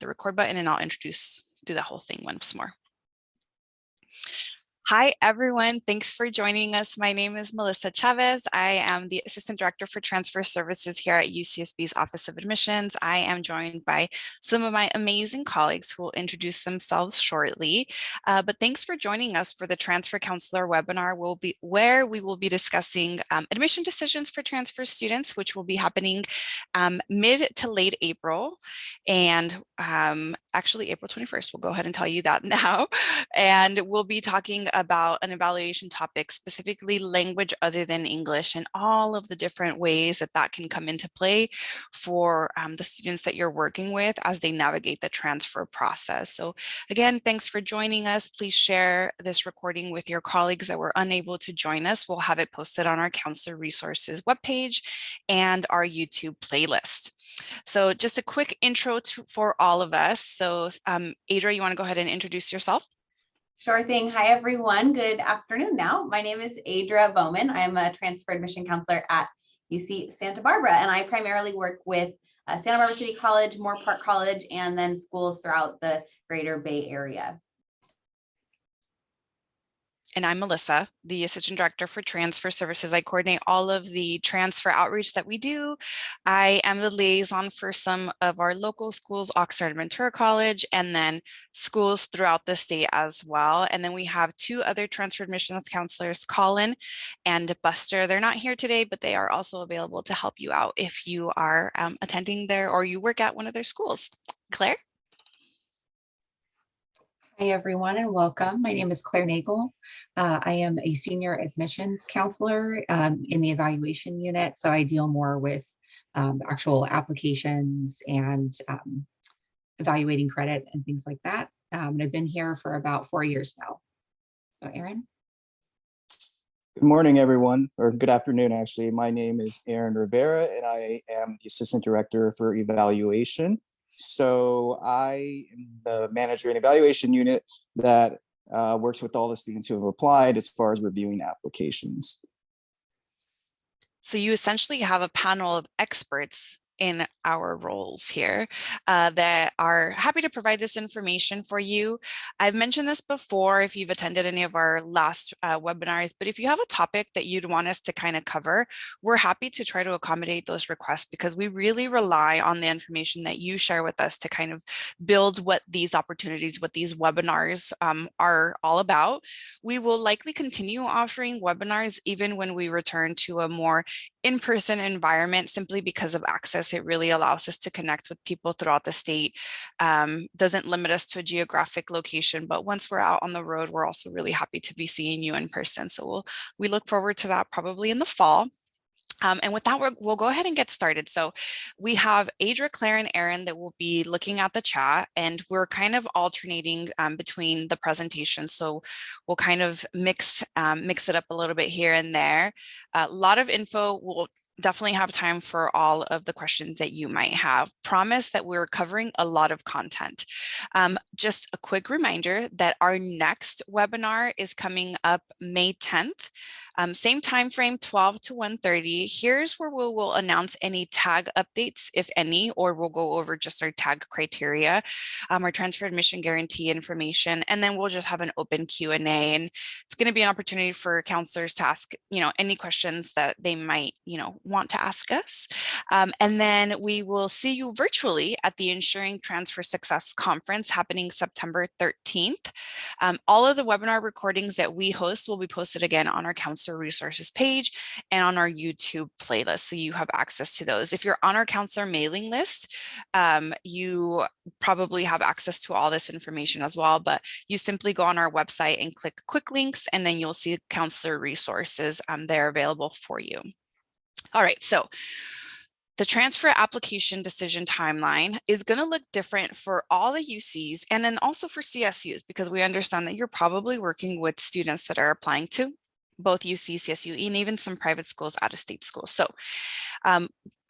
the record button and I'll do the whole thing once more. Hi, everyone. Thanks for joining us. My name is Melissa Chavez. I am the Assistant Director for Transfer Services here at UCSB's Office of Admissions. I am joined by some of my amazing colleagues who will introduce themselves shortly. But thanks for joining us for the Transfer Counselor webinar, where we will be discussing admission decisions for transfer students, which will be happening mid to late April. And actually April 21st, we'll go ahead and tell you that now. And we'll be talking about an evaluation topic, specifically language other than English, and all of the different ways that that can come into play for the students that you're working with as they navigate the transfer process. So again, thanks for joining us. Please share this recording with your colleagues that were unable to join us. We'll have it posted on our Counselor Resources webpage and our YouTube playlist. So just a quick intro for all of us. So Adra, you want to go ahead and introduce yourself? Sure thing. Hi, everyone. Good afternoon now. My name is Adra Bowman. I'm a transfer admission counselor at UC Santa Barbara, and I primarily work with Santa Barbara City College, Moore Park College, and then schools throughout the greater Bay Area. And I'm Melissa, the Assistant Director for Transfer Services. I coordinate all of the transfer outreach that we do. I am the liaison for some of our local schools, Oxnard and Ventura College, and then schools throughout the state as well. And then we have two other transfer admissions counselors, Colin and Buster. They're not here today, but they are also available to help you out if you are attending there or you work at one of their schools. Claire? Hi, everyone, and welcome. My name is Claire Nagel. I am a senior admissions counselor in the evaluation unit, so I deal more with actual applications and evaluating credit and things like that. And I've been here for about 4 years now. So, Aaron? Good morning, everyone, or good afternoon, actually. My name is Aaron Rivera, and I am the Assistant Director for Evaluation. So I am the manager in evaluation unit that works with all the students who have applied as far as reviewing applications. So you essentially have a panel of experts in our roles here that are happy to provide this information for you. I've mentioned this before if you've attended any of our last webinars, but if you have a topic that you'd want us to kind of cover, we're happy to try to accommodate those requests because we really rely on the information that you share with us to kind of build what these opportunities, what these webinars are all about. We will likely continue offering webinars even when we return to a more in-person environment simply because of access. It really allows us to connect with people throughout the state. Doesn't limit us to a geographic location, but once we're out on the road, we're also really happy to be seeing you in person. So we look forward to that probably in the fall. And with that, we'll go ahead and get started. So we have Adra, Claire, and Aaron that will be looking at the chat, and we're kind of alternating between the presentations. So we'll kind of mix it up a little bit here and there. A lot of info. We'll definitely have time for all of the questions that you might have. Promise that we're covering a lot of content. Just a quick reminder that our next webinar is coming up May 10th. Same time frame, 12 to 1:30. Here's where we will announce any tag updates, if any, or we'll go over just our tag criteria, our transfer admission guarantee information, and then we'll just have an open Q&A. And it's going to be an opportunity for counselors to ask, any questions that they might, want to ask us. And then we will see you virtually at the Ensuring Transfer Success Conference happening September 13th. All of the webinar recordings that we host will be posted again on our Counselor Resources page and on our YouTube playlist, so you have access to those. If you're on our counselor mailing list, you probably have access to all this information as well, but you simply go on our website and click quick links, and then you'll see Counselor Resources there available for you. All right, so the transfer application decision timeline is going to look different for all the UCs and then also for CSUs, because we understand that you're probably working with students that are applying to both UC, CSU, and even some private schools, out-of-state schools. So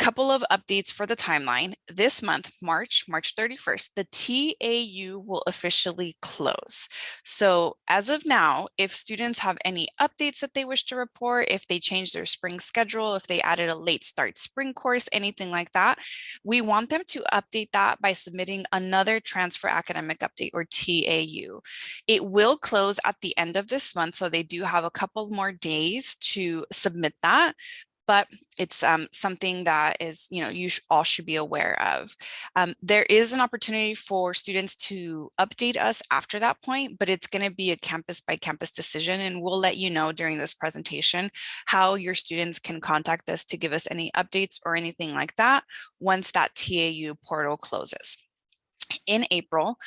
Couple of updates for the timeline. This month, March 31st, the TAU will officially close. So as of now, if students have any updates that they wish to report, if they changed their spring schedule, if they added a late start spring course, anything like that, we want them to update that by submitting another transfer academic update, or TAU. It will close at the end of this month, so they do have a couple more days to submit that. But it's something that is, you all should be aware of. There is an opportunity for students to update us after that point, but it's going to be a campus by campus decision. And we'll let you know during this presentation how your students can contact us to give us any updates or anything like that once that TAU portal closes. In April,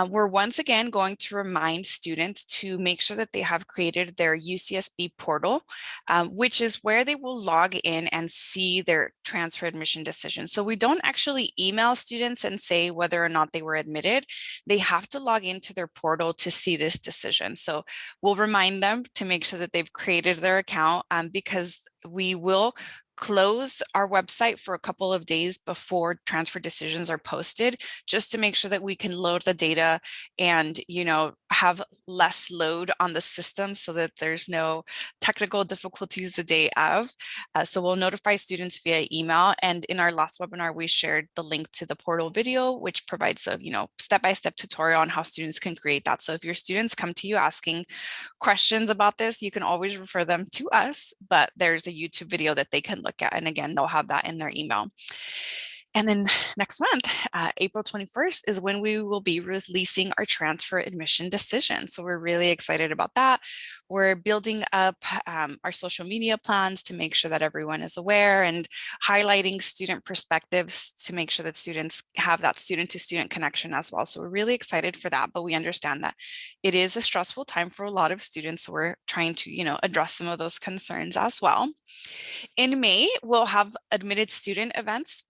we're once again going to remind students to make sure that they have created their UCSB portal, which is where they will log in and see their transfer admission decision. So we don't actually email students and say whether or not they were admitted. They have to log into their portal to see this decision. So we'll remind them to make sure that they've created their account, because we will close our website for a couple of days before transfer decisions are posted, just to make sure that we can load the data and, have less load on the system so that there's no technical difficulties the day of. So we'll notify students via email. And in our last webinar, we shared the link to the portal video, which provides a, step-by-step tutorial on how students can create that. So if your students come to you asking questions about this, you can always refer them to us, but there's a YouTube video that they can look at. And again, they'll have that in their email. And then next month, April 21st, is when we will be releasing our transfer admission decision. So we're really excited about that. We're building up our social media plans to make sure that everyone is aware, and highlighting student perspectives to make sure that students have that student-to-student connection as well. So we're really excited for that, but we understand that it is a stressful time for a lot of students. So we're trying to, address some of those concerns as well. In May, we'll have admitted student events.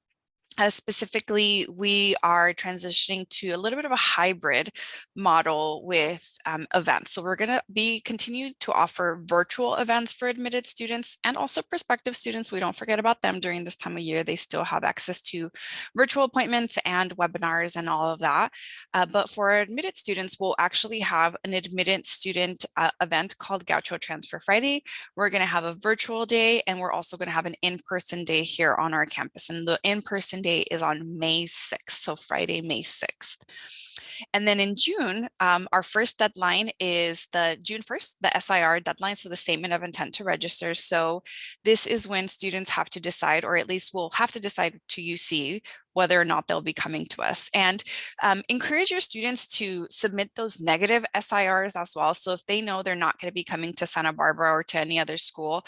Specifically, we are transitioning to a little bit of a hybrid model with events. So we're going to be continuing to offer virtual events for admitted students and also prospective students. We don't forget about them during this time of year. They still have access to virtual appointments and webinars and all of that. But for our admitted students, we'll actually have an admitted student event called Gaucho Transfer Friday. We're going to have a virtual day, and we're also going to have an in-person day here on our campus. And the in-person day is on May 6th, so Friday, May 6th. And then in June, our first deadline is the June 1st, the SIR deadline, so the statement of intent to register. So this is when students have to decide, or at least will have to decide to UC, whether or not they'll be coming to us. And encourage your students to submit those negative SIRs as well. So if they know they're not going to be coming to Santa Barbara or to any other school,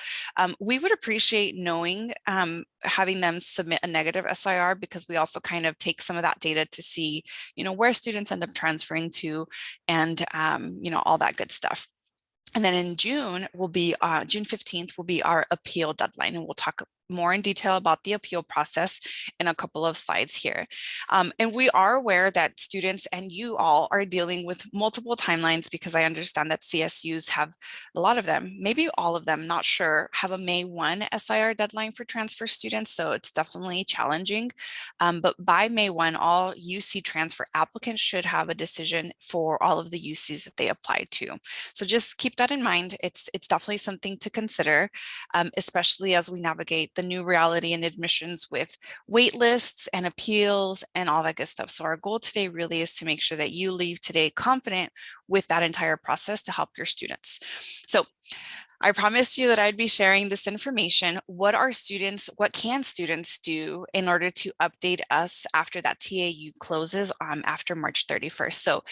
we would appreciate knowing, having them submit a negative SIR, because we also kind of take some of that data to see, where students end up transferring to, and, all that good stuff. And then in June will be June 15th will be our appeal deadline, and we'll talk more in detail about the appeal process in a couple of slides here. And we are aware that students and you all are dealing with multiple timelines, because I understand that CSUs have, a lot of them, maybe all of them, not sure, have a May 1 SIR deadline for transfer students. So it's definitely challenging. But by May 1, all UC transfer applicants should have a decision for all of the UCs that they apply to. So just keep that in mind. It's definitely something to consider, especially as we navigate the new reality in admissions with wait lists and appeals and all that good stuff. So our goal today really is to make sure that you leave today confident with that entire process to help your students. So I promised you that I'd be sharing this information. What can students do in order to update us after that TAU closes after March 31st? So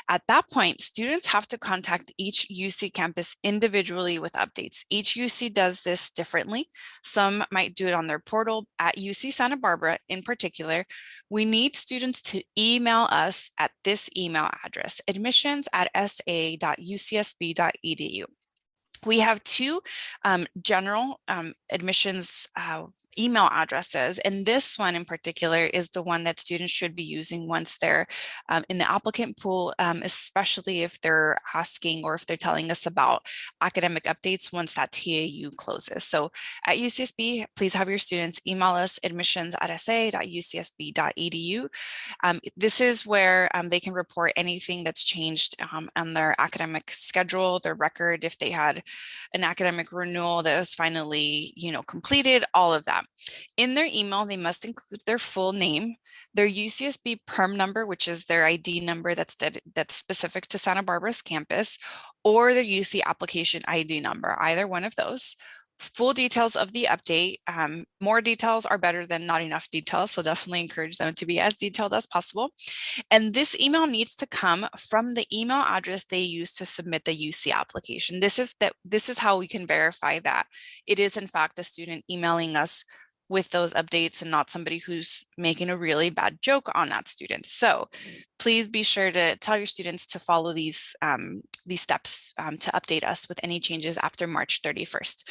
at that point, students have to contact each UC campus individually with updates. Each UC does this differently. Some might do it on their portal. At UC Santa Barbara in particular, we need students to email us at this email address, admissions@sa.ucsb.edu. We have two general admissions email addresses. And this one in particular is the one that students should be using once they're in the applicant pool, especially if they're asking or if they're telling us about academic updates once that TAU closes. So at UCSB, please have your students email us admissions@sa.ucsb.edu. This is where they can report anything that's changed on their academic schedule, their record, if they had an academic renewal that was finally, completed, all of that. In their email, they must include their full name, their UCSB perm number, which is their ID number that's specific to Santa Barbara's campus, or their UC application ID number, either one of those. Full details of the update. More details are better than not enough details, so definitely encourage them to be as detailed as possible. And this email needs to come from the email address they use to submit the UC application. This is how we can verify that it is in fact a student emailing us with those updates and not somebody who's making a really bad joke on that student. So please be sure to tell your students to follow these steps to update us with any changes after March 31st.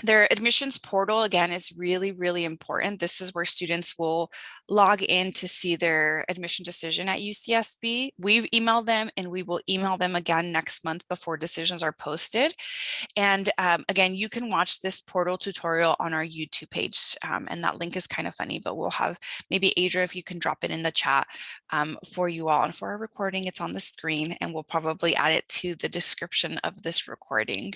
Their admissions portal, again, is really, really important. This is where students will log in to see their admission decision at UCSB. We've emailed them and we will email them again next month before decisions are posted. And again, you can watch this portal tutorial on our YouTube page. And that link is kind of funny, but we'll have maybe Adria, if you can drop it in the chat for you all. And for our recording, it's on the screen and we'll probably add it to the description of this recording.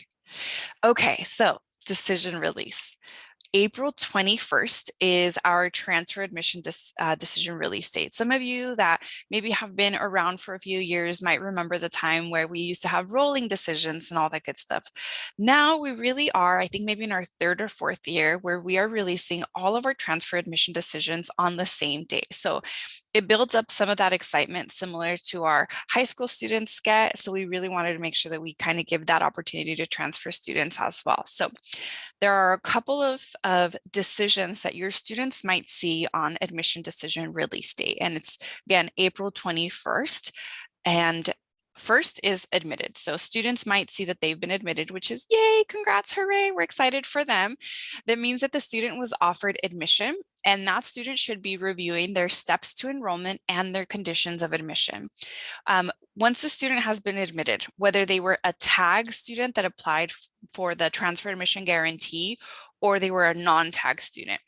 Okay, so decision release. April 21st is our transfer admission decision release date. Some of you that maybe have been around for a few years might remember the time where we used to have rolling decisions and all that good stuff. Now we really are, I think maybe in our 3rd or 4th year, where we are releasing all of our transfer admission decisions on the same day. So it builds up some of that excitement similar to our high school students get. So we really wanted to make sure that we kind of give that opportunity to transfer students as well. So there are a couple of decisions that your students might see on admission decision release date. And it's, again, April 21st. And first is admitted. So students might see that they've been admitted, which is yay, congrats, hooray, we're excited for them. That means that the student was offered admission, and that student should be reviewing their steps to enrollment and their conditions of admission. Once the student has been admitted, whether they were a tag student that applied for the transfer admission guarantee or they were a non-tag student,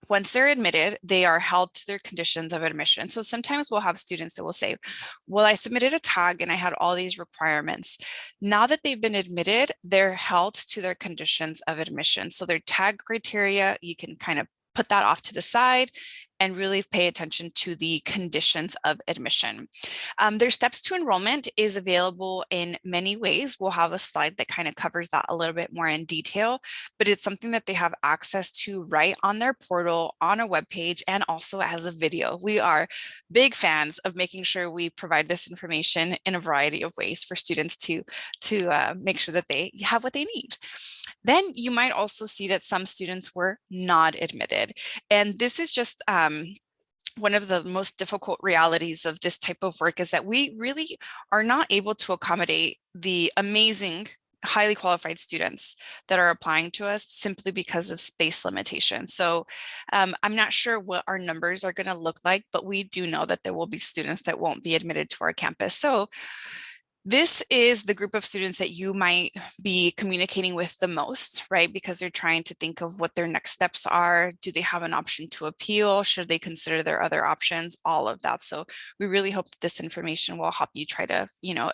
once they're admitted, they are held to their conditions of admission. So sometimes we'll have students that will say, well, I submitted a tag and I had all these requirements. Now that they've been admitted, they're held to their conditions of admission. So their tag criteria, you can kind of put that off to the side and really pay attention to the conditions of admission. Their steps to enrollment is available in many ways. We'll have a slide that kind of covers that a little bit more in detail, but it's something that they have access to right on their portal, on a web page, and also as a video. We are big fans of making sure we provide this information in a variety of ways for students to make sure that they have what they need. Then you might also see that some students were not admitted. And this is just one of the most difficult realities of this type of work, is that we really are not able to accommodate the amazing, highly qualified students that are applying to us simply because of space limitations. So I'm not sure what our numbers are going to look like, but we do know that there will be students that won't be admitted to our campus. So this is the group of students that you might be communicating with the most, right? Because they're trying to think of what their next steps are. Do they have an option to appeal? Should they consider their other options? All of that. So we really hope that this information will help you try to,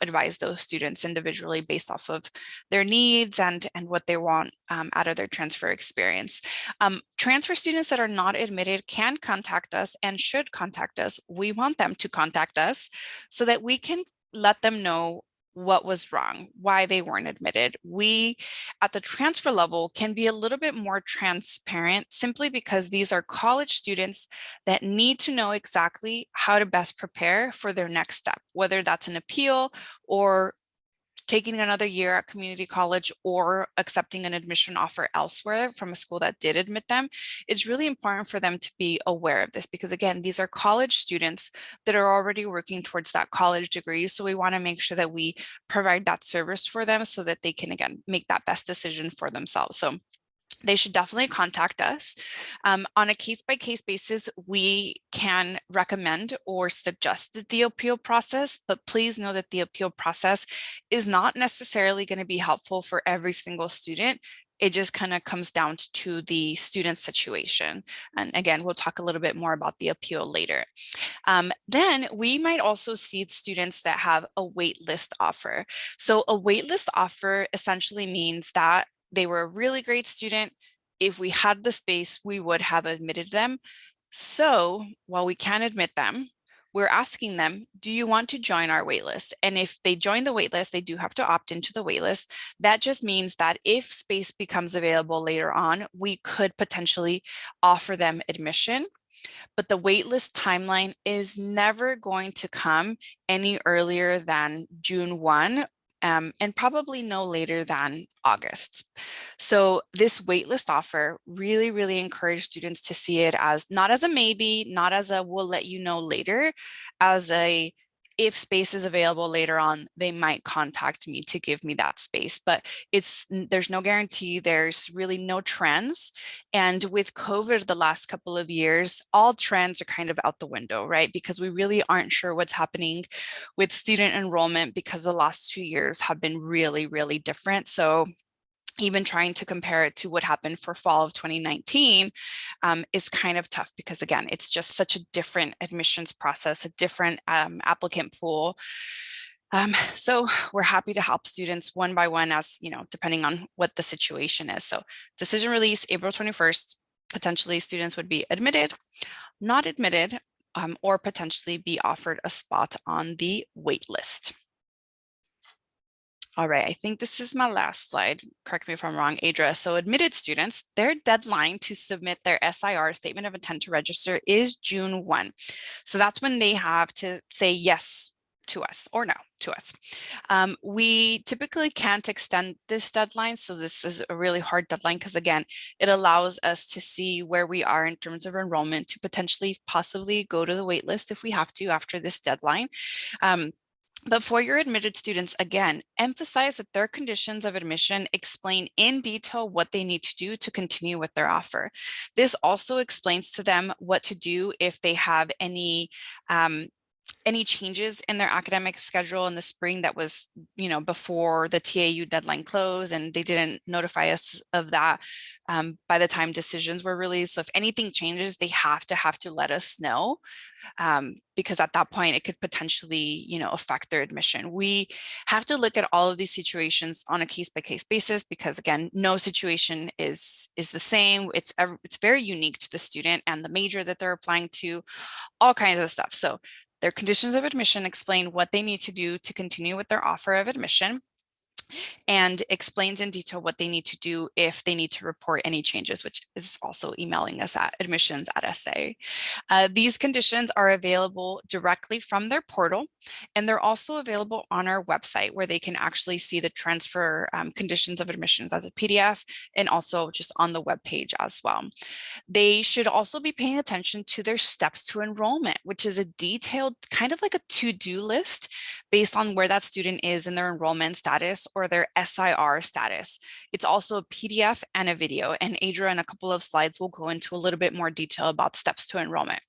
advise those students individually based off of their needs and what they want out of their transfer experience. Transfer students that are not admitted can contact us and should contact us. We want them to contact us so that we can let them know what was wrong, why they weren't admitted. We at the transfer level can be a little bit more transparent simply because these are college students that need to know exactly how to best prepare for their next step, whether that's an appeal or taking another year at community college or accepting an admission offer elsewhere from a school that did admit them. It's really important for them to be aware of this because, again, these are college students that are already working towards that college degree. So we want to make sure that we provide that service for them so that they can, again, make that best decision for themselves. So they should definitely contact us. On a case-by-case basis, we can recommend or suggest the appeal process, but please know that the appeal process is not necessarily going to be helpful for every single student. It just kind of comes down to the student situation. And again, we'll talk a little bit more about the appeal later. Then we might also see students that have a waitlist offer. So a waitlist offer essentially means that they were a really great student. If we had the space, we would have admitted them. So while we can't admit them, we're asking them, do you want to join our waitlist? And if they join the waitlist, they do have to opt into the waitlist. That just means that if space becomes available later on, we could potentially offer them admission. But the waitlist timeline is never going to come any earlier than June 1. And probably no later than August. So this waitlist offer really, really encourage students to see it as not as a maybe, not as a we'll let you know later, as a if space is available later on, they might contact me to give me that space, but there's no guarantee, there's really no trends. And with COVID the last couple of years, all trends are kind of out the window, right? Because we really aren't sure what's happening with student enrollment because the last 2 years have been really, really different. So even trying to compare it to what happened for fall of 2019 is kind of tough because again, it's just such a different admissions process, a different applicant pool. So we're happy to help students one by one as, depending on what the situation is. So decision release, April 21st, potentially students would be admitted, not admitted, or potentially be offered a spot on the wait list. All right, I think this is my last slide. Correct me if I'm wrong, Adra. So admitted students, their deadline to submit their SIR, Statement of Intent to Register, is June 1. So that's when they have to say yes to us or no to us. We typically can't extend this deadline. So this is a really hard deadline because again, it allows us to see where we are in terms of enrollment to potentially possibly go to the wait list if we have to after this deadline. But for your admitted students, again, emphasize that their conditions of admission explain in detail what they need to do to continue with their offer. This also explains to them what to do if they have any changes in their academic schedule in the spring that was, before the TAU deadline closed and they didn't notify us of that by the time decisions were released. So if anything changes, they have to let us know because at that point it could potentially, affect their admission. We have to look at all of these situations on a case-by-case basis because again, no situation is the same. It's very unique to the student and the major that they're applying to, all kinds of stuff. So their conditions of admission explain what they need to do to continue with their offer of admission and explains in detail what they need to do if they need to report any changes, which is also emailing us at admissions@SA. These conditions are available directly from their portal, and they're also available on our website where they can actually see the transfer conditions of admissions as a PDF and also just on the web page as well. They should also be paying attention to their steps to enrollment, which is a detailed kind of like a to-do list based on where that student is in their enrollment status or their SIR status. It's also a PDF and a video, and Adra in a couple of slides will go into a little bit more detail about steps to enrollment.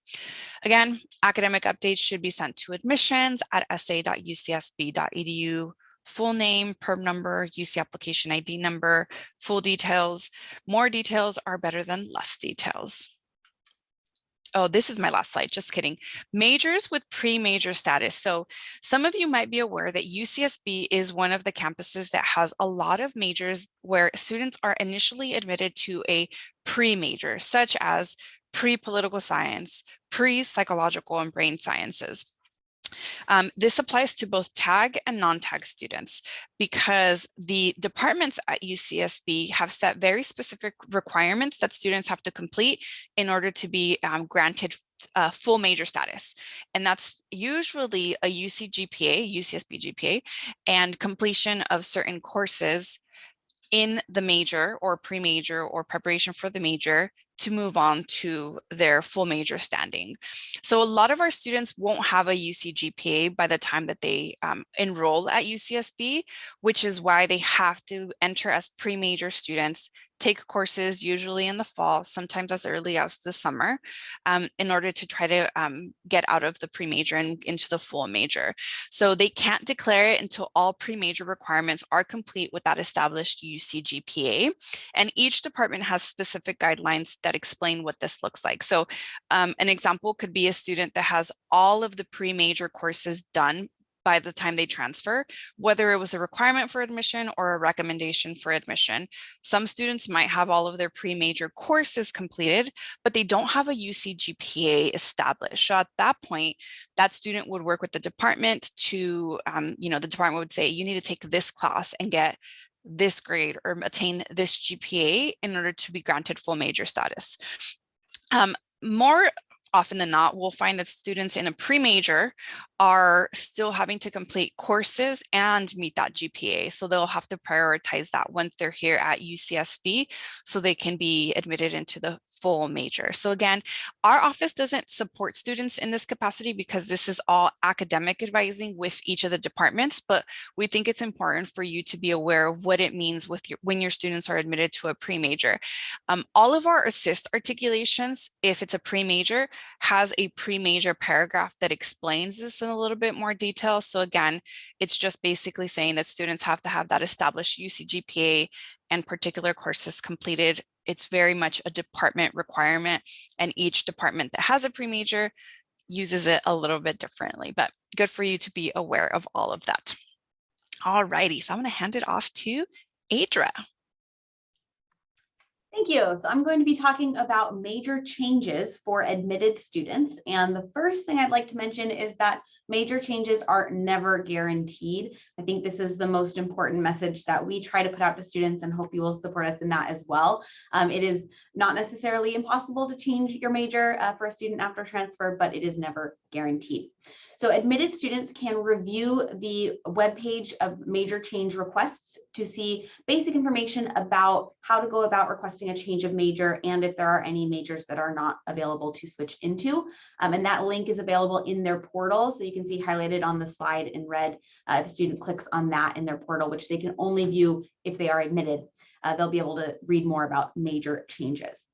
Again, academic updates should be sent to admissions@sa.ucsb.edu. Full name, perm number, UC application ID number, full details. More details are better than less details. Oh, this is my last slide, just kidding. Majors with pre-major status. So some of you might be aware that UCSB is one of the campuses that has a lot of majors where students are initially admitted to a pre-major, such as pre-political science, pre-psychological and brain sciences. This applies to both tag and non-tag students because the departments at UCSB have set very specific requirements that students have to complete in order to be granted full major status. And that's usually a UC GPA, UCSB GPA, and completion of certain courses in the major or pre-major or preparation for the major to move on to their full major standing. So a lot of our students won't have a UC GPA by the time that they enroll at UCSB, which is why they have to enter as pre-major students, take courses usually in the fall, sometimes as early as the summer, in order to try to get out of the pre-major and into the full major. So they can't declare it until all pre-major requirements are complete with that established UC GPA. And each department has specific guidelines that explain what this looks like. So an example could be a student that has all of the pre-major courses done by the time they transfer, whether it was a requirement for admission or a recommendation for admission. Some students might have all of their pre-major courses completed, but they don't have a UC GPA established. So at that point, that student would work with the department to, the department would say, you need to take this class and get this grade or attain this GPA in order to be granted full major status. More often than not, we'll find that students in a pre-major are still having to complete courses and meet that GPA. So they'll have to prioritize that once they're here at UCSB so they can be admitted into the full major. So again, our office doesn't support students in this capacity because this is all academic advising with each of the departments, but we think it's important for you to be aware of what it means with when your students are admitted to a pre-major. All of our assist articulations, if it's a pre-major, has a pre-major paragraph that explains this in a little bit more detail. So again, it's just basically saying that students have to have that established UC GPA and particular courses completed. It's very much a department requirement, and each department that has a pre-major uses it a little bit differently, but good for you to be aware of all of that. All righty, so I'm going to hand it off to Adra. Thank you. So I'm going to be talking about major changes for admitted students. And the first thing I'd like to mention is that major changes are never guaranteed. I think this is the most important message that we try to put out to students, and hope you will support us in that as well. It is not necessarily impossible to change your major for a student after transfer, but it is never guaranteed. So admitted students can review the webpage of major change requests to see basic information about how to go about requesting a change of major and if there are any majors that are not available to switch into. And that link is available in their portal. So you can see highlighted on the slide in red, if a student clicks on that in their portal, which they can only view if they are admitted, they'll be able to read more about major changes.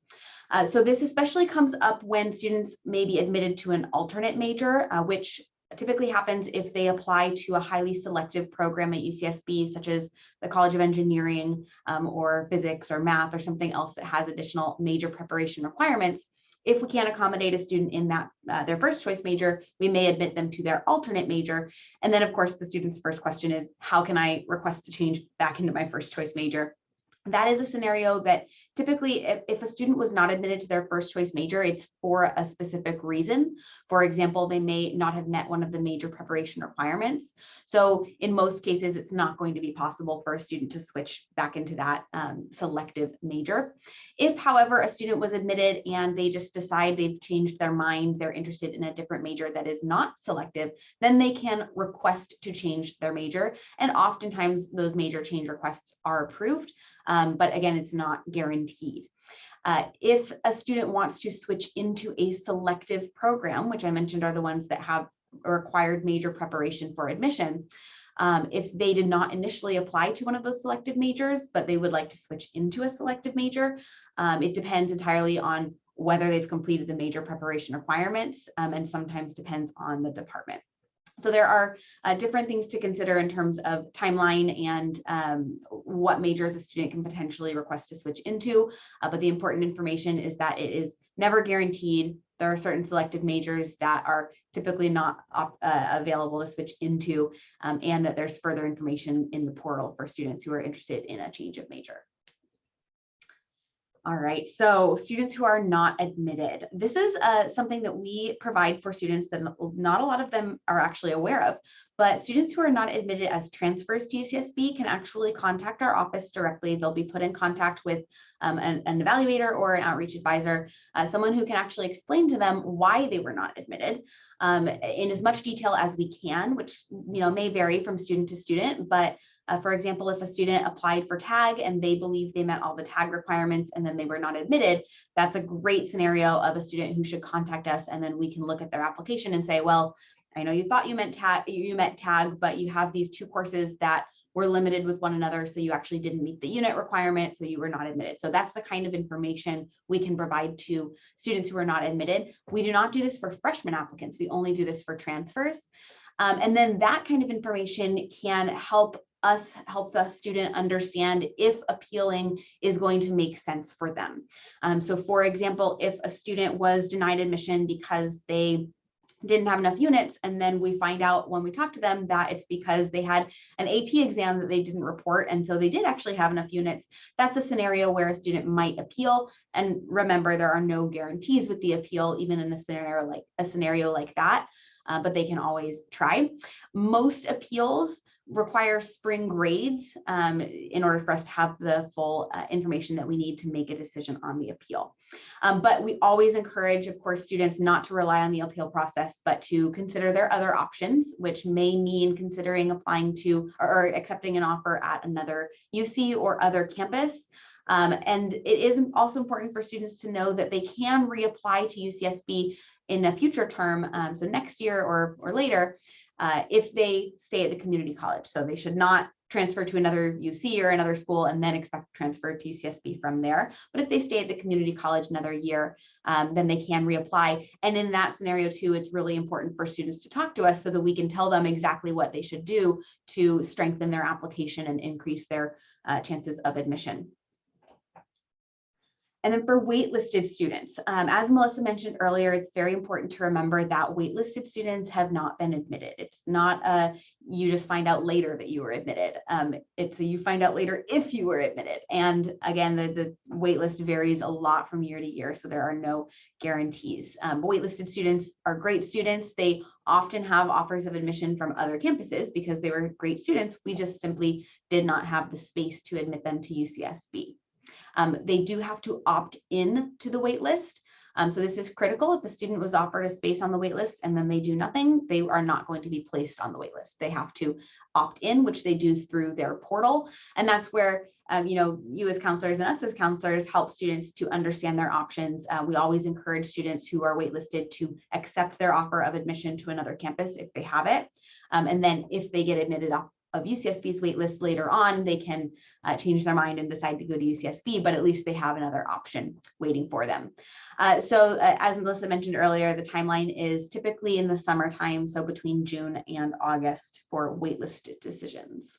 So this especially comes up when students may be admitted to an alternate major, which typically happens if they apply to a highly selective program at UCSB, such as the College of Engineering or physics or math or something else that has additional major preparation requirements. If we can't accommodate a student in that their first choice major, we may admit them to their alternate major. And then of course, the student's first question is, how can I request to change back into my first choice major? That is a scenario that typically, if a student was not admitted to their first choice major, it's for a specific reason. For example, they may not have met one of the major preparation requirements. So in most cases, it's not going to be possible for a student to switch back into that selective major. If, however, a student was admitted and they just decide they've changed their mind, they're interested in a different major that is not selective, then they can request to change their major. And oftentimes those major change requests are approved. But again, it's not guaranteed. If a student wants to switch into a selective program, which I mentioned are the ones that have a required major preparation for admission, if they did not initially apply to one of those selective majors, but they would like to switch into a selective major, it depends entirely on whether they've completed the major preparation requirements, and sometimes depends on the department. So there are different things to consider in terms of timeline and what majors a student can potentially request to switch into. But the important information is that it is never guaranteed. There are certain selective majors that are typically not available to switch into, and that there's further information in the portal for students who are interested in a change of major. All right, so students who are not admitted. This is something that we provide for students that not a lot of them are actually aware of, but students who are not admitted as transfers to UCSB can actually contact our office directly. They'll be put in contact with an evaluator or an outreach advisor, someone who can actually explain to them why they were not admitted in as much detail as we can, which may vary from student to student. But for example, if a student applied for TAG and they believe they met all the TAG requirements and then they were not admitted, that's a great scenario of a student who should contact us, and then we can look at their application and say, well, I know you thought you met TAG, but you have these 2 courses that were limited with one another, so you actually didn't meet the unit requirement, so you were not admitted. So that's the kind of information we can provide to students who are not admitted. We do not do this for freshman applicants. We only do this for transfers. And then that kind of information can help the student understand if appealing is going to make sense for them. So for example, if a student was denied admission because they didn't have enough units, and then we find out when we talk to them that it's because they had an AP exam that they didn't report, and so they did actually have enough units. That's a scenario where a student might appeal. And remember, there are no guarantees with the appeal, even in a scenario like that, but they can always try. Most appeals require spring grades in order for us to have the full information that we need to make a decision on the appeal. But we always encourage, of course, students not to rely on the appeal process, but to consider their other options, which may mean considering applying to or accepting an offer at another UC or other campus. And it is also important for students to know that they can reapply to UCSB in a future term, so next year or later, if they stay at the community college. So they should not transfer to another UC or another school and then expect to transfer to UCSB from there. But if they stay at the community college another year, then they can reapply. And in that scenario too, it's really important for students to talk to us so that we can tell them exactly what they should do to strengthen their application and increase their chances of admission. And then for waitlisted students, as Melissa mentioned earlier, it's very important to remember that waitlisted students have not been admitted. It's not you just find out later that you were admitted. It's a you find out later if you were admitted. And again, the waitlist varies a lot from year to year, so there are no guarantees. Waitlisted students are great students. They often have offers of admission from other campuses because they were great students. We just simply did not have the space to admit them to UCSB. They do have to opt in to the wait list. So this is critical. If a student was offered a space on the wait list and then they do nothing, they are not going to be placed on the wait list. They have to opt in, which they do through their portal. And that's where you as counselors and us as counselors help students to understand their options. We always encourage students who are waitlisted to accept their offer of admission to another campus if they have it. And then if they get admitted of UCSB's waitlist later on, they can change their mind and decide to go to UCSB, but at least they have another option waiting for them. So as Melissa mentioned earlier, the timeline is typically in the summertime, so between June and August for waitlisted decisions.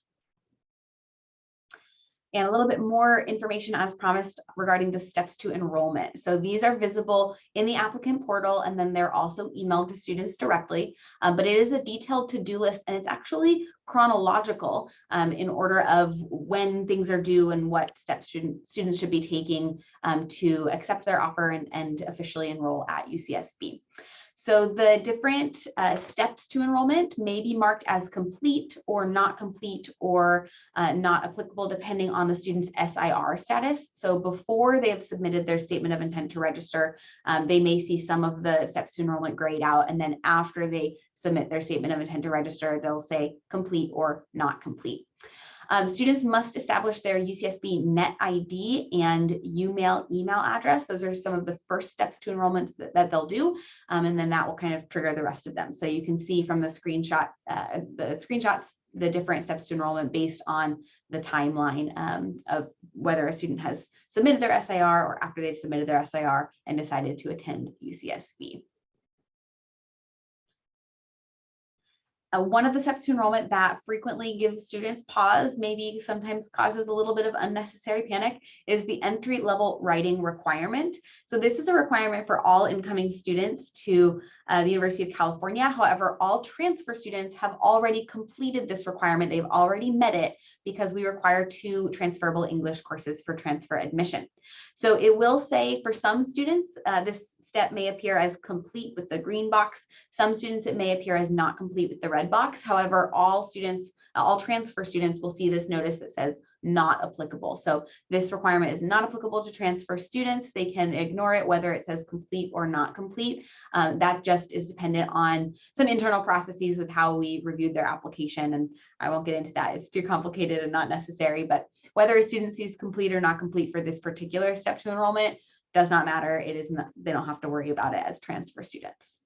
And a little bit more information as promised regarding the steps to enrollment. So these are visible in the applicant portal, and then they're also emailed to students directly, but it is a detailed to-do list, and it's actually chronological in order of when things are due and what steps students should be taking to accept their offer and officially enroll at UCSB. So the different steps to enrollment may be marked as complete or not applicable depending on the student's SIR status. So before they have submitted their statement of intent to register, they may see some of the steps to enrollment grayed out, and then after they submit their statement of intent to register, they'll say complete or not complete. Students must establish their UCSB net ID and email address. Those are some of the first steps to enrollment that they'll do, and then that will kind of trigger the rest of them. So you can see from the screenshots the different steps to enrollment based on the timeline of whether a student has submitted their SIR or after they've submitted their SIR and decided to attend UCSB. One of the steps to enrollment that frequently gives students pause, maybe sometimes causes a little bit of unnecessary panic, is the entry-level writing requirement. So this is a requirement for all incoming students to the University of California. However, all transfer students have already completed this requirement. They've already met it because we require 2 transferable English courses for transfer admission. So it will say for some students, this step may appear as complete with the green box. Some students, it may appear as not complete with the red box. However, all transfer students will see this notice that says not applicable. So this requirement is not applicable to transfer students. They can ignore it, whether it says complete or not complete. That just is dependent on some internal processes with how we reviewed their application. And I won't get into that. It's too complicated and not necessary, but whether a student sees complete or not complete for this particular step 2 enrollment does not matter. It is not, they don't have to worry about it as transfer students.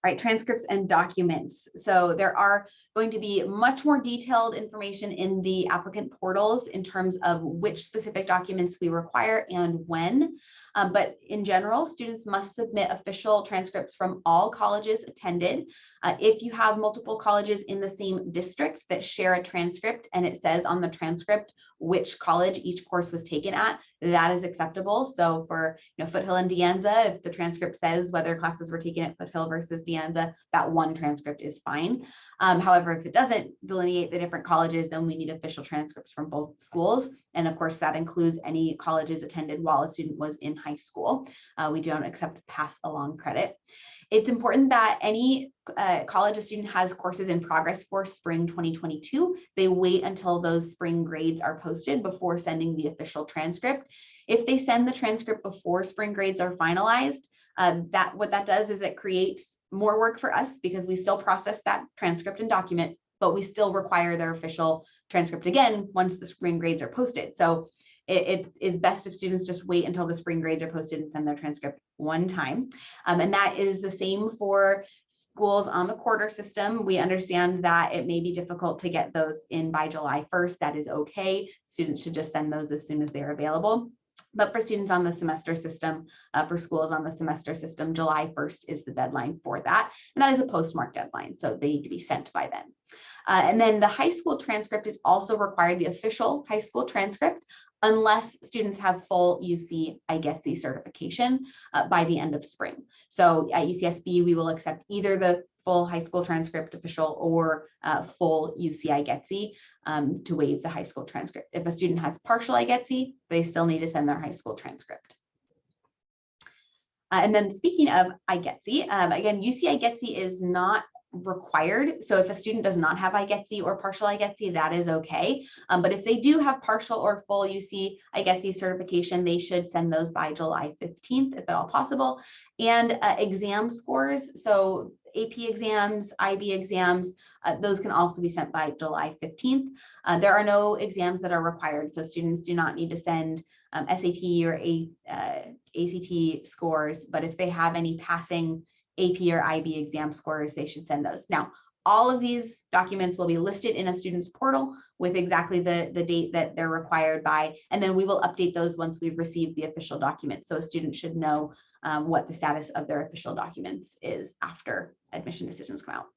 All right, transcripts and documents. So there are going to be much more detailed information in the applicant portals in terms of which specific documents we require and when. But in general, students must submit official transcripts from all colleges attended. If you have multiple colleges in the same district that share a transcript and it says on the transcript which college each course was taken at, that is acceptable. So for Foothill and De Anza, if the transcript says whether classes were taken at Foothill versus De Anza, that one transcript is fine. However, if it doesn't delineate the different colleges, then we need official transcripts from both schools. And of course, that includes any colleges attended while a student was in high school. We don't accept pass along credit. It's important that any college a student has courses in progress for spring 2022, they wait until those spring grades are posted before sending the official transcript. If they send the transcript before spring grades are finalized, what that does is it creates more work for us because we still process that transcript and document, but we still require their official transcript again once the spring grades are posted. So it is best if students just wait until the spring grades are posted and send their transcript one time. And that is the same for schools on the quarter system. We understand that it may be difficult to get those in by July 1st. That is okay. Students should just send those as soon as they're available. But for students on the semester system, for schools on the semester system, July 1st is the deadline for that. And that is a postmark deadline, so they need to be sent by then. And then the high school transcript is also required, the official high school transcript, unless students have full UC IGETS certification by the end of spring. So at UCSB, we will accept either the full high school transcript official or full UC IGETS to waive the high school transcript. If a student has partial IGETS, they still need to send their high school transcript. And then speaking of IGETS, again, UC IGETS is not required. So if a student does not have IGETS or partial IGETS, that is okay. But if they do have partial or full UC IGETS certification, they should send those by July 15th, if at all possible. And exam scores, so AP exams, IB exams, those can also be sent by July 15th. There are no exams that are required, so students do not need to send SAT or ACT scores, but if they have any passing AP or IB exam scores, they should send those. Now, all of these documents will be listed in a student's portal with exactly the date that they're required by, and then we will update those once we've received the official document. So a student should know what the status of their official documents is after admission decisions come out.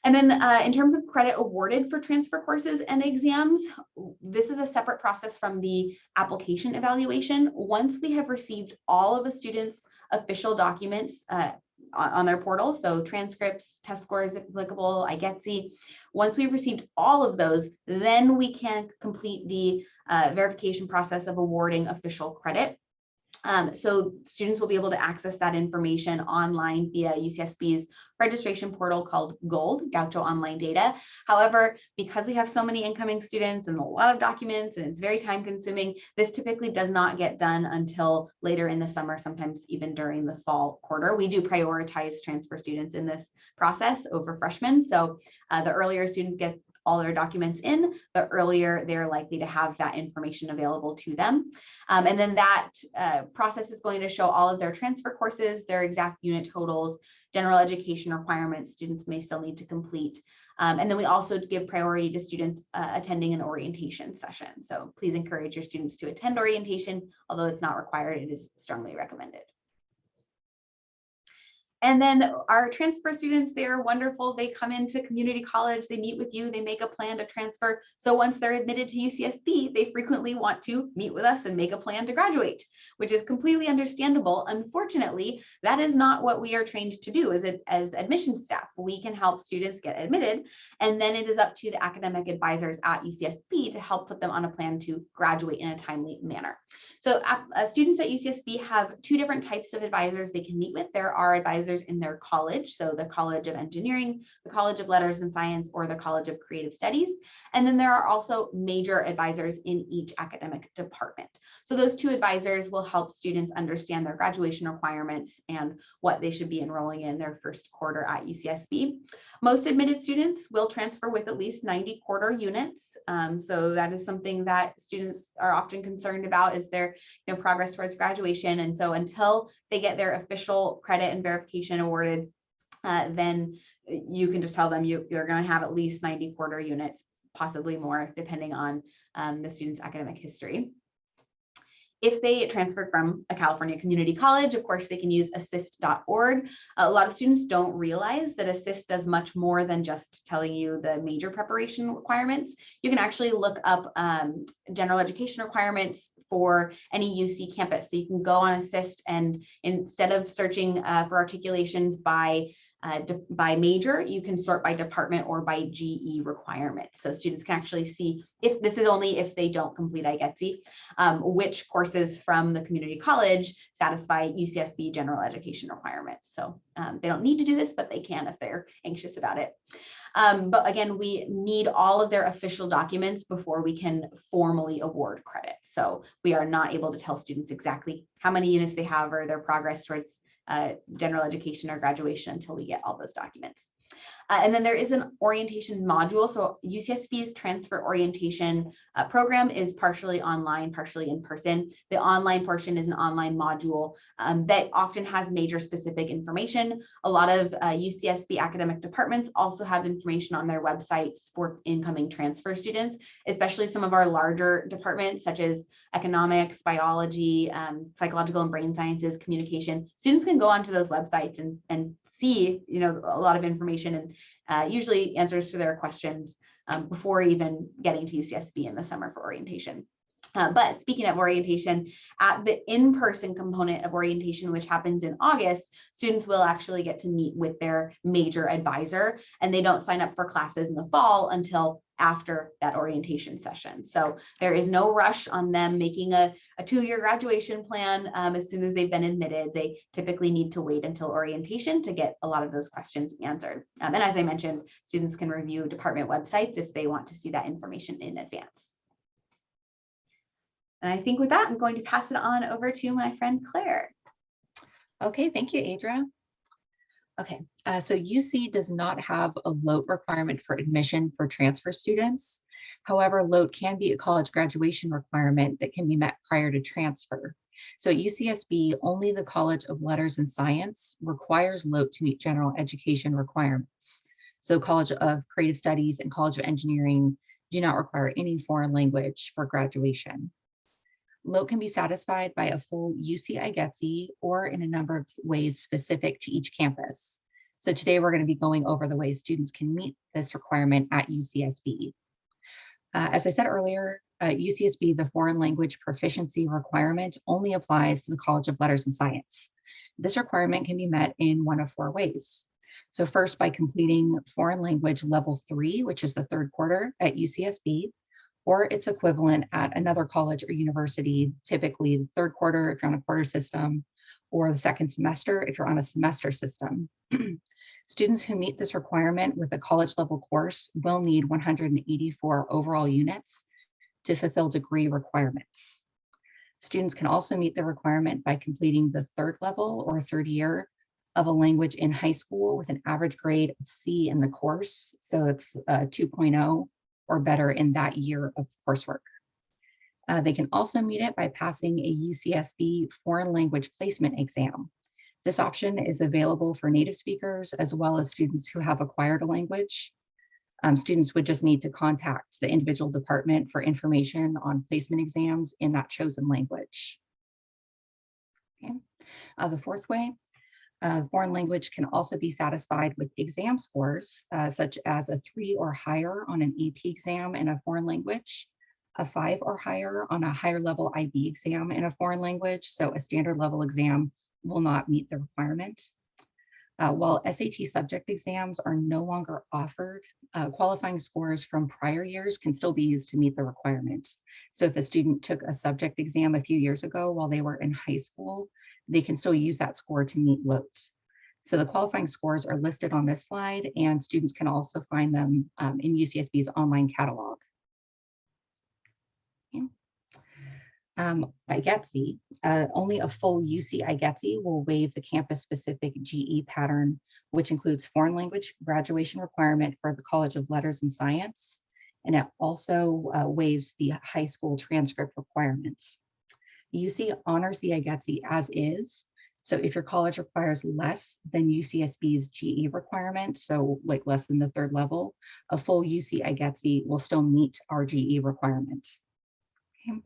And then in terms of credit awarded for transfer courses and exams, this is a separate process from the application evaluation. Once we have received all of a student's official documents on their portal, so transcripts, test scores, if applicable, IGETS, once we've received all of those, then we can complete the verification process of awarding official credit. So students will be able to access that information online via UCSB's registration portal called GOLD, Gaucho Online Data. However, because we have so many incoming students and a lot of documents and it's very time consuming, this typically does not get done until later in the summer, sometimes even during the fall quarter. We do prioritize transfer students in this process over freshmen. So the earlier students get all their documents in, the earlier they're likely to have that information available to them. And then that process is going to show all of their transfer courses, their exact unit totals, general education requirements students may still need to complete. And then we also give priority to students attending an orientation session. So please encourage your students to attend orientation, although it's not required, it is strongly recommended. And then our transfer students, they're wonderful. They come into community college, they meet with you, they make a plan to transfer. So once they're admitted to UCSB, they frequently want to meet with us and make a plan to graduate, which is completely understandable. Unfortunately, that is not what we are trained to do as admissions staff. We can help students get admitted, and then it is up to the academic advisors at UCSB to help put them on a plan to graduate in a timely manner. So students at UCSB have two different types of advisors they can meet with. There are advisors in their college, so the College of Engineering, the College of Letters and Science, or the College of Creative Studies. And then there are also major advisors in each academic department. So those two advisors will help students understand their graduation requirements and what they should be enrolling in their first quarter at UCSB. Most admitted students will transfer with at least 90 quarter units. So that is something that students are often concerned about, is their progress towards graduation. And so until they get their official credit and verification awarded, then you can just tell them you're going to have at least 90 quarter units, possibly more, depending on the student's academic history. If they transferred from a California community college, of course, they can use assist.org. A lot of students don't realize that Assist does much more than just telling you the major preparation requirements. You can actually look up general education requirements for any UC campus. So you can go on Assist, and instead of searching for articulations by major, you can sort by department or by GE requirement. So students can actually see, if this is only if they don't complete UGETS, which courses from the community college satisfy UCSB general education requirements. So they don't need to do this, but they can if they're anxious about it. But again, we need all of their official documents before we can formally award credit. So we are not able to tell students exactly how many units they have or their progress towards general education or graduation until we get all those documents. And then there is an orientation module. So UCSB's transfer orientation program is partially online, partially in person. The online portion is an online module that often has major specific information. A lot of UCSB academic departments also have information on their websites for incoming transfer students, especially some of our larger departments such as economics, biology, psychological and brain sciences, communication. Students can go onto those websites and see, a lot of information, and usually answers to their questions before even getting to UCSB in the summer for orientation. But speaking of orientation, at the in-person component of orientation, which happens in August, students will actually get to meet with their major advisor, and they don't sign up for classes in the fall until after that orientation session. So there is no rush on them making a 2-year graduation plan as soon as they've been admitted. They typically need to wait until orientation to get a lot of those questions answered. And as I mentioned, students can review department websites if they want to see that information in advance. And I think with that, I'm going to pass it on over to my friend Claire. Okay, thank you, Adra. Okay, so UC does not have a LOTE requirement for admission for transfer students. However, LOTE can be a college graduation requirement that can be met prior to transfer. So at UCSB, only the College of Letters and Science requires LOTE to meet general education requirements. So College of Creative Studies and College of Engineering do not require any foreign language for graduation. LOTE can be satisfied by a full UC UGETS or in a number of ways specific to each campus. So today we're going to be going over the ways students can meet this requirement at UCSB. As I said earlier, UCSB, the foreign language proficiency requirement only applies to the College of Letters and Science. This requirement can be met in one of 4 ways. So first, by completing foreign language level 3, which is the 3rd quarter at UCSB, or its equivalent at another college or university, typically the 3rd quarter if you're on a quarter system, or the 2nd semester if you're on a semester system. Students who meet this requirement with a college level course will need 184 overall units to fulfill degree requirements. Students can also meet the requirement by completing the 3rd level or 3rd year of a language in high school with an average grade of C in the course. So it's 2.0 or better in that year of coursework. They can also meet it by passing a UCSB foreign language placement exam. This option is available for native speakers as well as students who have acquired a language. Students would just need to contact the individual department for information on placement exams in that chosen language. Okay. The 4th way, Foreign language can also be satisfied with exam scores, such as a 3 or higher on an AP exam in a foreign language, a 5 or higher on a higher level IB exam in a foreign language. So a standard level exam will not meet the requirement. While SAT subject exams are no longer offered, qualifying scores from prior years can still be used to meet the requirement. So if a student took a subject exam a few years ago while they were in high school, they can still use that score to meet LOTE. So the qualifying scores are listed on this slide, and students can also find them in UCSB's online catalog. Okay. IGETS, only a full UC IGETS will waive the campus-specific GE pattern, which includes foreign language graduation requirement for the College of Letters and Science, and it also waives the high school transcript requirements. UC honors the IGETS as is. So if your college requires less than UCSB's GE requirement, so like less than the 3rd level, a full UC IGETS will still meet our GE requirement. Okay.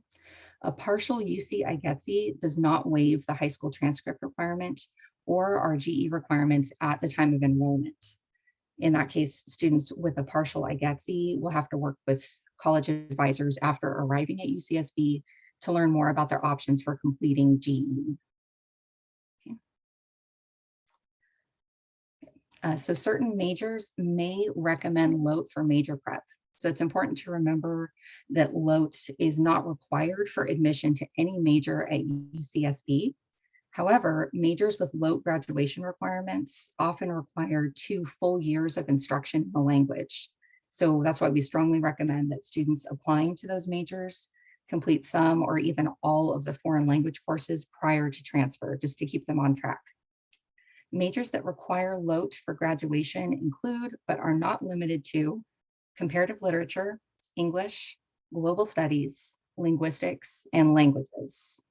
A partial UC IGETS does not waive the high school transcript requirement or our GE requirements at the time of enrollment. In that case, students with a partial IGETS will have to work with college advisors after arriving at UCSB to learn more about their options for completing GE. Okay. So certain majors may recommend LOTE for major prep. So it's important to remember that LOTE is not required for admission to any major at UCSB. However, majors with LOTE graduation requirements often require 2 full years of instruction in the language. So that's why we strongly recommend that students applying to those majors complete some or even all of the foreign language courses prior to transfer, just to keep them on track. Majors that require LOTE for graduation include, but are not limited to, comparative literature, English, global studies, linguistics, and languages.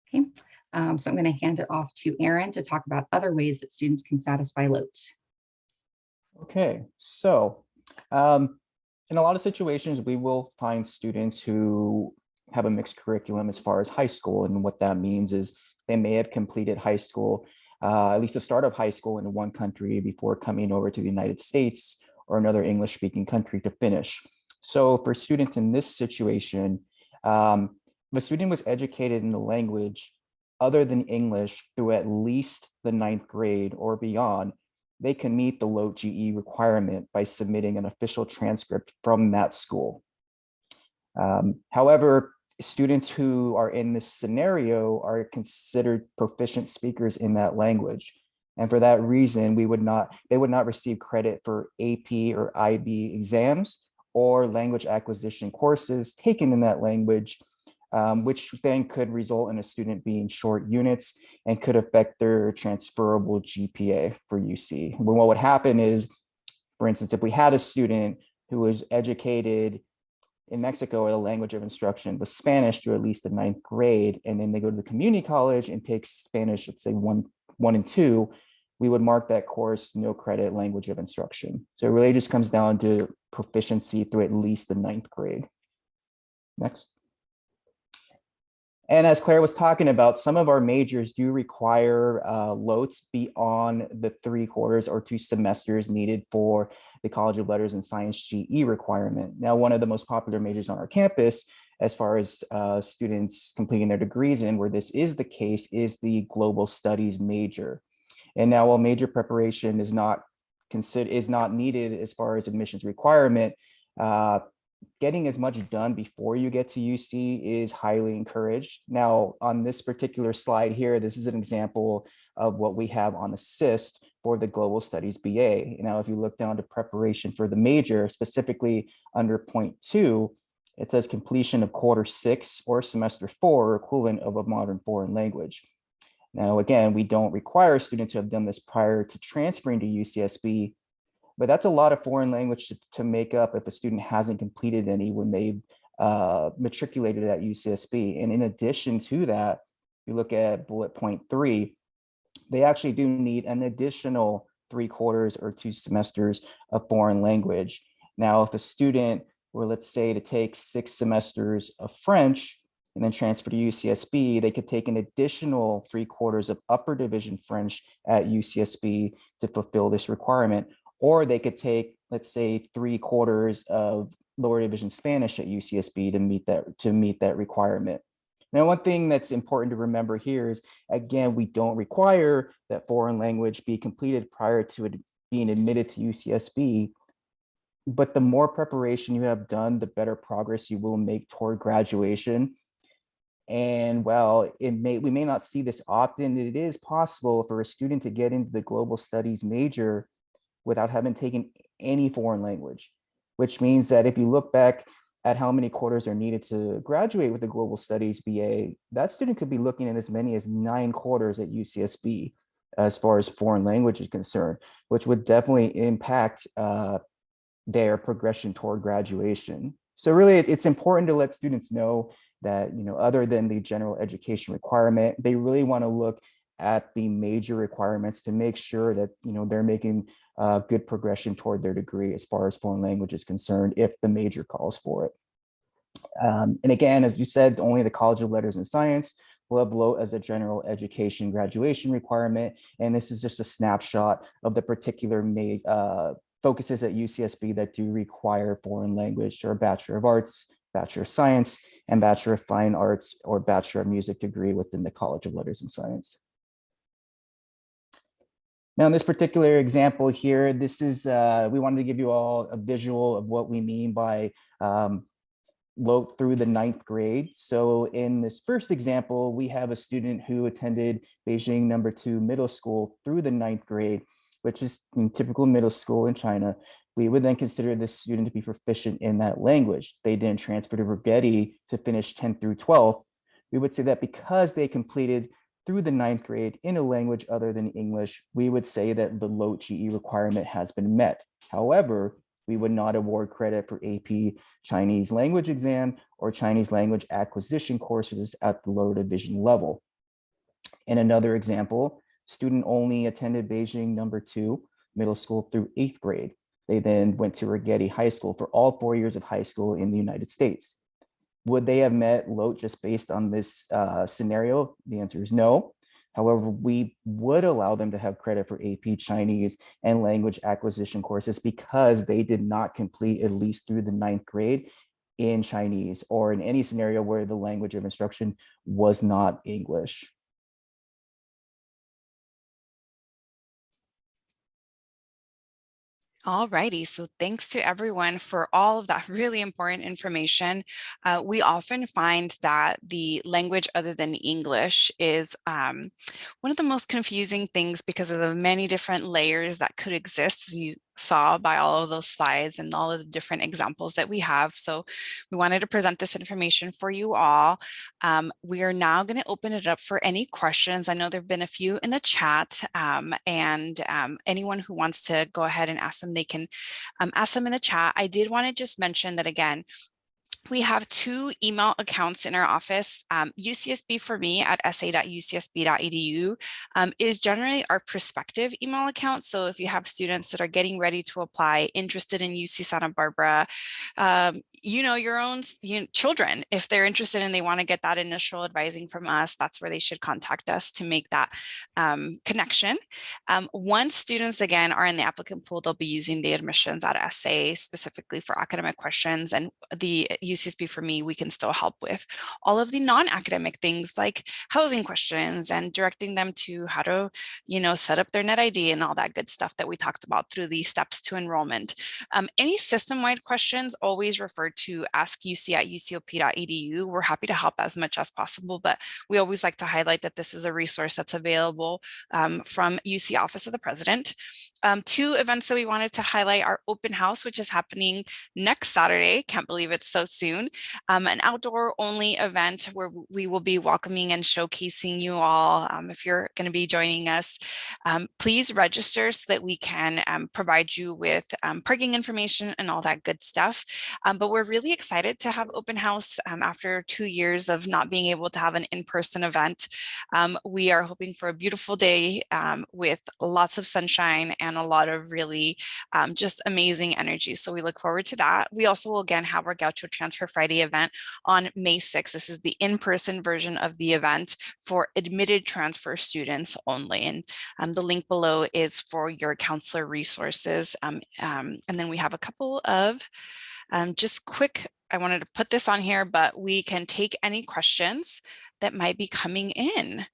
Okay, so I'm going to hand it off to Aaron to talk about other ways that students can satisfy LOTE. Okay, so in a lot of situations, we will find students who have a mixed curriculum as far as high school. And what that means is they may have completed high school, at least the start of high school in one country before coming over to the United States or another English-speaking country to finish. So for students in this situation, if a student was educated in a language other than English through at least the 9th grade or beyond, they can meet the LOTE GE requirement by submitting an official transcript from that school. However, students who are in this scenario are considered proficient speakers in that language. And for that reason, they would not receive credit for AP or IB exams or language acquisition courses taken in that language, which then could result in a student being short units and could affect their transferable GPA for UC. What would happen is, for instance, if we had a student who was educated in Mexico, the language of instruction was Spanish through at least the 9th grade, and then they go to the community college and take Spanish, let's say 1 and 2, we would mark that course no credit language of instruction. So it really just comes down to proficiency through at least the 9th grade. Next. And as Claire was talking about, some of our majors do require LOTEs beyond the 3 quarters or 2 semesters needed for the College of Letters and Science GE requirement. Now, one of the most popular majors on our campus, as far as students completing their degrees in, where this is the case, is the Global Studies major. And now, while major preparation is not needed as far as admissions requirement, getting as much done before you get to UC is highly encouraged. Now, on this particular slide here, this is an example of what we have on assist for the Global Studies BA. Now, if you look down to preparation for the major, specifically under point 2, it says completion of quarter 6 or semester 4, equivalent of a modern foreign language. Now, again, we don't require students to have done this prior to transferring to UCSB, but that's a lot of foreign language to make up if a student hasn't completed any when they matriculated at UCSB. And in addition to that, you look at bullet point 3, they actually do need an additional 3 quarters or 2 semesters of foreign language. Now, if a student were, let's say, to take 6 semesters of French, and then transfer to UCSB, they could take an additional 3/4 of upper division French at UCSB to fulfill this requirement. Or they could take, let's say, 3/4 of lower division Spanish at UCSB to meet that requirement. Now, one thing that's important to remember here is, again, we don't require that foreign language be completed prior to it being admitted to UCSB. But the more preparation you have done, the better progress you will make toward graduation. And while we may not see this often, it is possible for a student to get into the global studies major without having taken any foreign language, which means that if you look back at how many quarters are needed to graduate with the global studies BA, that student could be looking at as many as 9 quarters at UCSB as far as foreign language is concerned, which would definitely impact their progression toward graduation. So really, it's important to let students know that, other than the general education requirement, they really want to look at the major requirements to make sure that, they're making good progression toward their degree as far as foreign language is concerned, if the major calls for it. And again, as you said, only the College of Letters and Science will have LOTE as a general education graduation requirement. And this is just a snapshot of the particular focuses at UCSB that do require foreign language, or Bachelor of Arts, Bachelor of Science, and Bachelor of Fine Arts or Bachelor of Music degree within the College of Letters and Science. Now, in this particular example here, this is, we wanted to give you all a visual of what we mean by LOTE through the 9th grade. So in this first example, we have a student who attended Beijing No. 2 middle school through the 9th grade, which is typical middle school in China. We would then consider this student to be proficient in that language. They didn't transfer to Rigetti to finish 10th through 12th. We would say that because they completed through the 9th grade in a language other than English, we would say that the LOTE GE requirement has been met. However, we would not award credit for AP Chinese language exam or Chinese language acquisition courses at the lower division level. In another example, student only attended Beijing No. 2 middle school through 8th grade. They then went to Rigetti High School for all 4 years of high school in the United States. Would they have met LOTE just based on this scenario? The answer is no. However, we would allow them to have credit for AP Chinese and language acquisition courses because they did not complete at least through the 9th grade in Chinese, or in any scenario where the language of instruction was not English. All righty, so thanks to everyone for all of that really important information. We often find that the language other than English is one of the most confusing things because of the many different layers that could exist, as you saw by all of those slides and all of the different examples that we have. So we wanted to present this information for you all. We are now going to open it up for any questions. I know there have been a few in the chat, and anyone who wants to go ahead and ask them, they can ask them in the chat. I did want to just mention that again, we have 2 email accounts in our office. UCSB for me at sa.ucsb.edu is generally our prospective email account. So if you have students that are getting ready to apply, interested in UC Santa Barbara, your own children, if they're interested and they want to get that initial advising from us, that's where they should contact us to make that connection. Once students, again, are in the applicant pool, they'll be using the admissions at SA specifically for academic questions, and the UCSB for me, we can still help with all of the non-academic things like housing questions and directing them to how to, set up their net ID and all that good stuff that we talked about through the steps to enrollment. Any system-wide questions, always refer to askuc@ucop.edu. We're happy to help as much as possible, but we always like to highlight that this is a resource that's available from UC Office of the President. 2 events that we wanted to highlight are open house, which is happening next Saturday. Can't believe it's so soon. An outdoor only event where we will be welcoming and showcasing you all. If you're going to be joining us, please register so that we can provide you with parking information and all that good stuff. But we're really excited to have open house after 2 years of not being able to have an in-person event. We are hoping for a beautiful day with lots of sunshine and on a lot of really just amazing energy. So we look forward to that. We also will again have our Gaucho Transfer Friday event on May 6th. This is the in-person version of the event for admitted transfer students only. And the link below is for your counselor resources. And then we have a couple of just quick, I wanted to put this on here, but we can take any questions that might be coming in.